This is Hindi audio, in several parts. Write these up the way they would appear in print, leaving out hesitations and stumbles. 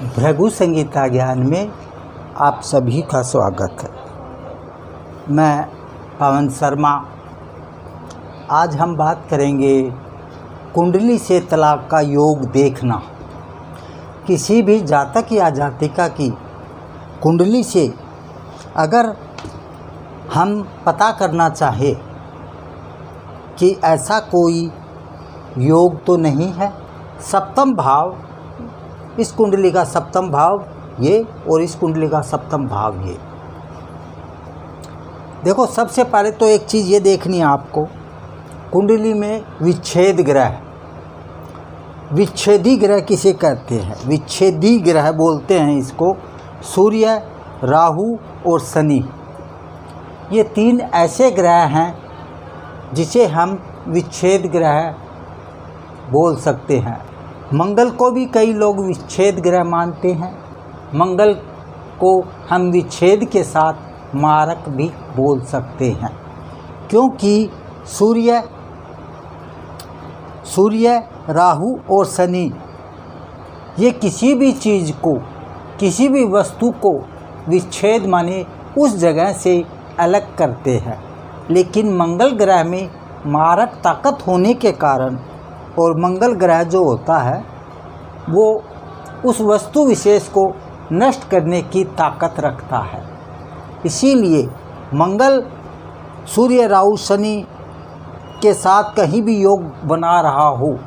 भृगु संगीता ज्ञान में आप सभी का स्वागत है। मैं पवन शर्मा। आज हम बात करेंगे कुंडली से तलाक का योग देखना। किसी भी जातक या जातिका की कुंडली से अगर हम पता करना चाहें कि ऐसा कोई योग तो नहीं है, सप्तम भाव, इस कुंडली का सप्तम भाव ये और इस कुंडली का सप्तम भाव ये। देखो, सबसे पहले तो एक चीज़ ये देखनी है आपको, कुंडली में विच्छेद ग्रह, विच्छेदी ग्रह किसे कहते हैं? विच्छेदी ग्रह बोलते हैं इसको। सूर्य, राहु और शनि, ये तीन ऐसे ग्रह हैं जिसे हम विच्छेद ग्रह बोल सकते हैं। मंगल को भी कई लोग विच्छेद ग्रह मानते हैं। मंगल को हम विच्छेद के साथ मारक भी बोल सकते हैं, क्योंकि सूर्य, राहु और शनि ये किसी भी चीज़ को, किसी भी वस्तु को विच्छेद माने उस जगह से अलग करते हैं। लेकिन मंगल ग्रह में मारक ताकत होने के कारण, और मंगल ग्रह जो होता है वो उस वस्तु विशेष को नष्ट करने की ताकत रखता है। इसीलिए मंगल सूर्य, राहु, शनि के साथ कहीं भी योग बना रहा हो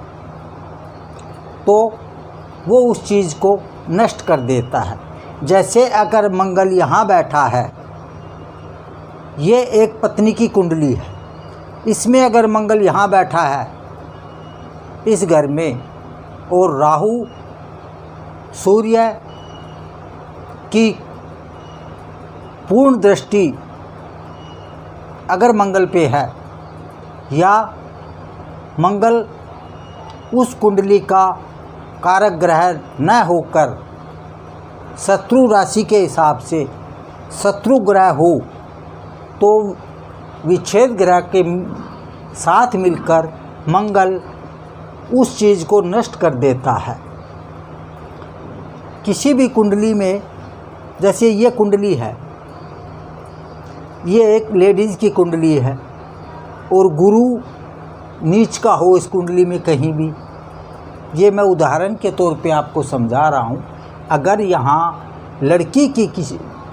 तो वो उस चीज़ को नष्ट कर देता है। जैसे अगर मंगल यहाँ बैठा है, ये एक पत्नी की कुंडली है, इसमें अगर मंगल यहाँ बैठा है इस घर में, और राहु सूर्य की पूर्ण दृष्टि अगर मंगल पे है, या मंगल उस कुंडली का कारक ग्रह न होकर शत्रु राशि के हिसाब से शत्रु ग्रह हो, तो विच्छेद ग्रह के साथ मिलकर मंगल उस चीज़ को नष्ट कर देता है। किसी भी कुंडली में, जैसे ये कुंडली है, ये एक लेडीज़ की कुंडली है और गुरु नीच का हो इस कुंडली में कहीं भी, ये मैं उदाहरण के तौर पे आपको समझा रहा हूँ। अगर यहाँ लड़की की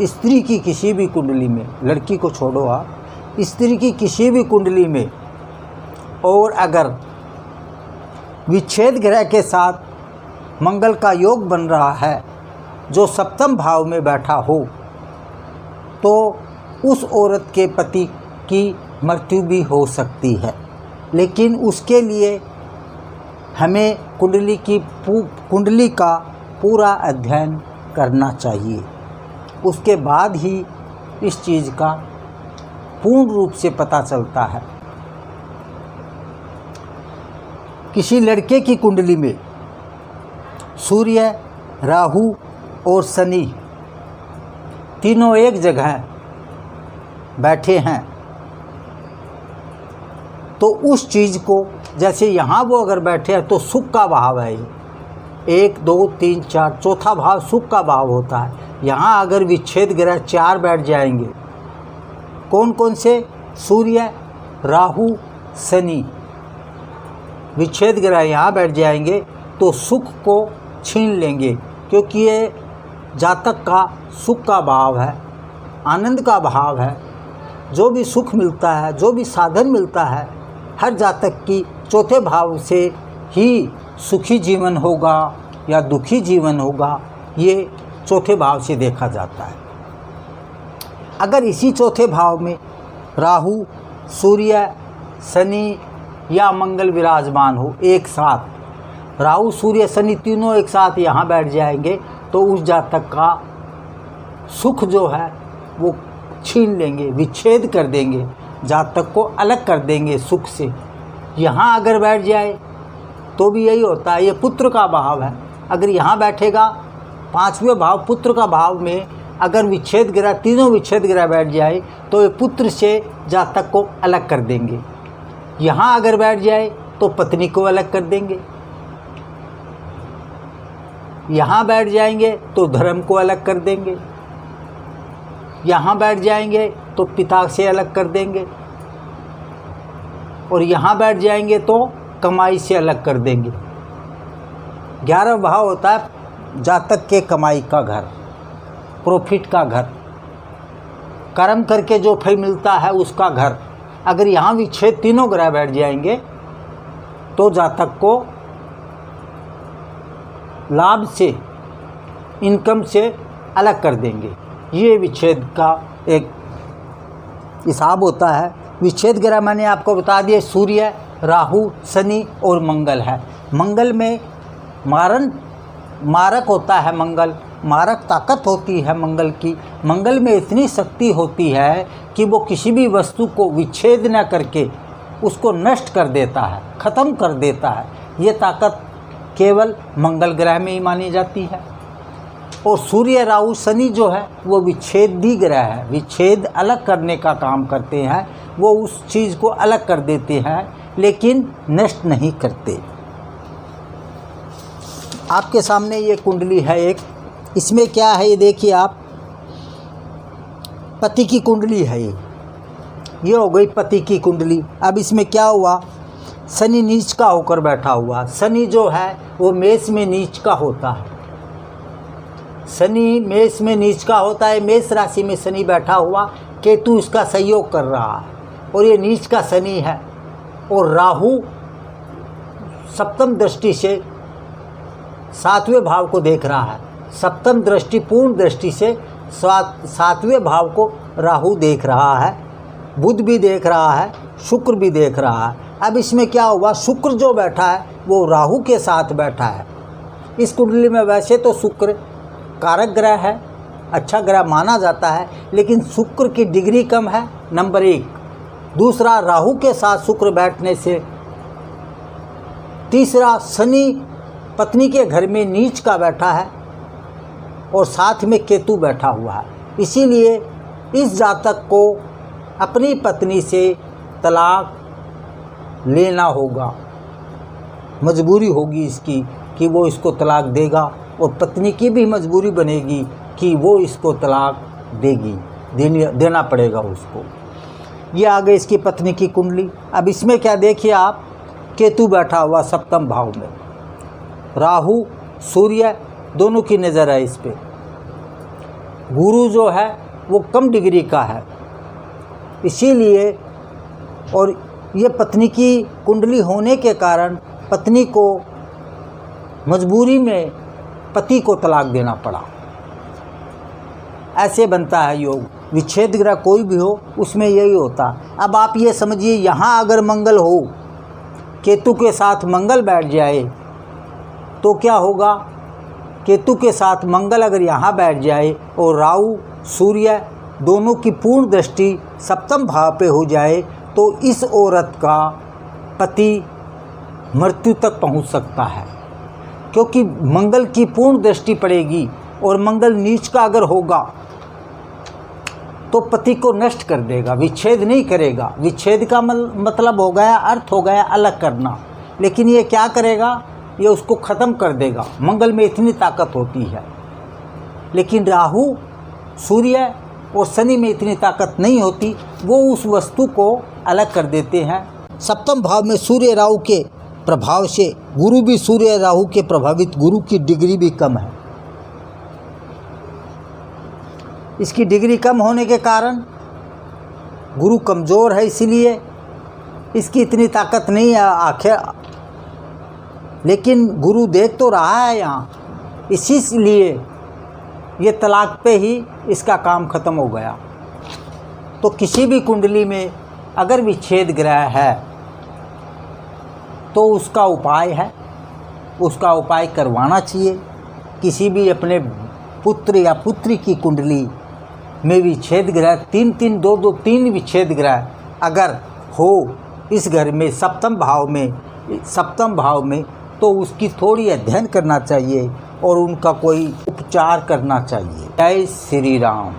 स्त्री की किसी भी कुंडली में, लड़की को छोड़ो आप, स्त्री की किसी भी कुंडली में, और अगर विच्छेद ग्रह के साथ मंगल का योग बन रहा है जो सप्तम भाव में बैठा हो, तो उस औरत के पति की मृत्यु भी हो सकती है। लेकिन उसके लिए हमें कुंडली का पूरा अध्ययन करना चाहिए, उसके बाद ही इस चीज़ का पूर्ण रूप से पता चलता है। किसी लड़के की कुंडली में सूर्य, राहु और शनि तीनों एक जगह बैठे हैं, तो उस चीज़ को, जैसे यहाँ वो अगर बैठे हैं तो सुख का भाव है, ये 1 2 3 4 चौथा भाव सुख का भाव होता है। यहाँ अगर विच्छेद ग्रह 4 बैठ जाएंगे, कौन कौन से? सूर्य, राहु, शनि, विच्छेद ग्रह यहाँ बैठ जाएंगे तो सुख को छीन लेंगे, क्योंकि ये जातक का सुख का भाव है, आनंद का भाव है। जो भी सुख मिलता है, जो भी साधन मिलता है, हर जातक की चौथे भाव से ही सुखी जीवन होगा या दुखी जीवन होगा, ये चौथे भाव से देखा जाता है। अगर इसी चौथे भाव में राहु, सूर्य, शनि या मंगल विराजमान हो एक साथ, राहु, सूर्य, शनि तीनों एक साथ यहाँ बैठ जाएंगे, तो उस जातक का सुख जो है वो छीन लेंगे, विच्छेद कर देंगे, जातक को अलग कर देंगे सुख से। यहाँ अगर बैठ जाए तो भी यही होता है, ये पुत्र का भाव है। अगर यहाँ बैठेगा, 5वें भाव पुत्र का भाव में अगर विच्छेद ग्रह, तीनों विच्छेद ग्रह बैठ जाए तो ये पुत्र से जातक को अलग कर देंगे। यहाँ अगर बैठ जाए तो पत्नी को अलग कर देंगे। यहाँ बैठ जाएंगे तो धर्म को अलग कर देंगे, यहाँ बैठ जाएंगे तो पिता से अलग कर देंगे, और यहाँ बैठ जाएंगे तो कमाई से अलग कर देंगे। 11 भाव होता है जातक के कमाई का घर, प्रॉफिट का घर, कर्म करके जो फल मिलता है उसका घर। अगर यहाँ विच्छेद तीनों ग्रह बैठ जाएंगे तो जातक को लाभ से, इनकम से अलग कर देंगे। ये विच्छेद का एक हिसाब होता है। विच्छेद ग्रह मैंने आपको बता दिया, सूर्य, राहु, शनि और मंगल है। मंगल में मारक होता है, मंगल मारक ताकत होती है मंगल की। मंगल में इतनी शक्ति होती है कि वो किसी भी वस्तु को विच्छेद न करके उसको नष्ट कर देता है, ख़त्म कर देता है। ये ताकत केवल मंगल ग्रह में ही मानी जाती है। और सूर्य, राहु, शनि जो है वो विच्छेदी ग्रह है, विच्छेद अलग करने का काम करते हैं। वो उस चीज़ को अलग कर देते हैं लेकिन नष्ट नहीं करते। आपके सामने ये कुंडली है एक, इसमें क्या है ये देखिए आप, पति की कुंडली है ये हो गई पति की कुंडली। अब इसमें क्या हुआ, शनि नीच का होकर बैठा हुआ। शनि जो है वो मेष में नीच का होता है, शनि मेष में नीच का होता है। मेष राशि में शनि बैठा हुआ, केतु इसका सहयोग कर रहा है और ये नीच का शनि है। और राहु सप्तम दृष्टि से 7वें भाव को देख रहा है, सप्तम दृष्टि पूर्ण दृष्टि से 7वें भाव को राहु देख रहा है, बुध भी देख रहा है, शुक्र भी देख रहा है। अब इसमें क्या हुआ, शुक्र जो बैठा है वो राहु के साथ बैठा है। इस कुंडली में वैसे तो शुक्र कारक ग्रह है, अच्छा ग्रह माना जाता है, लेकिन शुक्र की डिग्री कम है, नंबर 1। दूसरा, राहु के साथ शुक्र बैठने से। तीसरा, शनि पत्नी के घर में नीच का बैठा है और साथ में केतु बैठा हुआ है। इसीलिए इस जातक को अपनी पत्नी से तलाक लेना होगा, मजबूरी होगी इसकी कि वो इसको तलाक देगा, और पत्नी की भी मजबूरी बनेगी कि वो इसको तलाक देगी, देना पड़ेगा उसको। ये आ गई इसकी पत्नी की कुंडली। अब इसमें क्या देखिए आप, केतु बैठा हुआ सप्तम भाव में, राहु, सूर्य दोनों की नज़र है इस पे। गुरु जो है वो कम डिग्री का है, इसीलिए, और ये पत्नी की कुंडली होने के कारण पत्नी को मजबूरी में पति को तलाक देना पड़ा। ऐसे बनता है योग। विच्छेद ग्रह कोई भी हो उसमें यही होता। अब आप ये समझिए, यहाँ अगर मंगल हो, केतु के साथ मंगल बैठ जाए तो क्या होगा, केतु के साथ मंगल अगर यहाँ बैठ जाए और राहु, सूर्य दोनों की पूर्ण दृष्टि सप्तम भाव पे हो जाए तो इस औरत का पति मृत्यु तक पहुँच सकता है, क्योंकि मंगल की पूर्ण दृष्टि पड़ेगी। और मंगल नीच का अगर होगा तो पति को नष्ट कर देगा, विच्छेद नहीं करेगा। विच्छेद का मतलब हो गया, अर्थ हो गया अलग करना, लेकिन ये क्या करेगा, ये उसको ख़त्म कर देगा। मंगल में इतनी ताकत होती है, लेकिन राहु, सूर्य और शनि में इतनी ताकत नहीं होती, वो उस वस्तु को अलग कर देते हैं। सप्तम भाव में सूर्य राहु के प्रभाव से गुरु भी सूर्य राहु के प्रभावित, गुरु की डिग्री भी कम है। इसकी डिग्री कम होने के कारण गुरु कमज़ोर है, इसीलिए इसकी इतनी ताकत नहीं है आखिर, लेकिन गुरु देख तो रहा है यहाँ, इसीलिए ये तलाक पे ही इसका काम ख़त्म हो गया। तो किसी भी कुंडली में अगर विच्छेद ग्रह है तो उसका उपाय है, उसका उपाय करवाना चाहिए। किसी भी अपने पुत्र या पुत्री की कुंडली में विच्छेद ग्रह, 3 विच्छेद ग्रह अगर हो इस घर में सप्तम भाव में, तो उसकी थोड़ी अध्ययन करना चाहिए और उनका कोई उपचार करना चाहिए। जय श्री राम।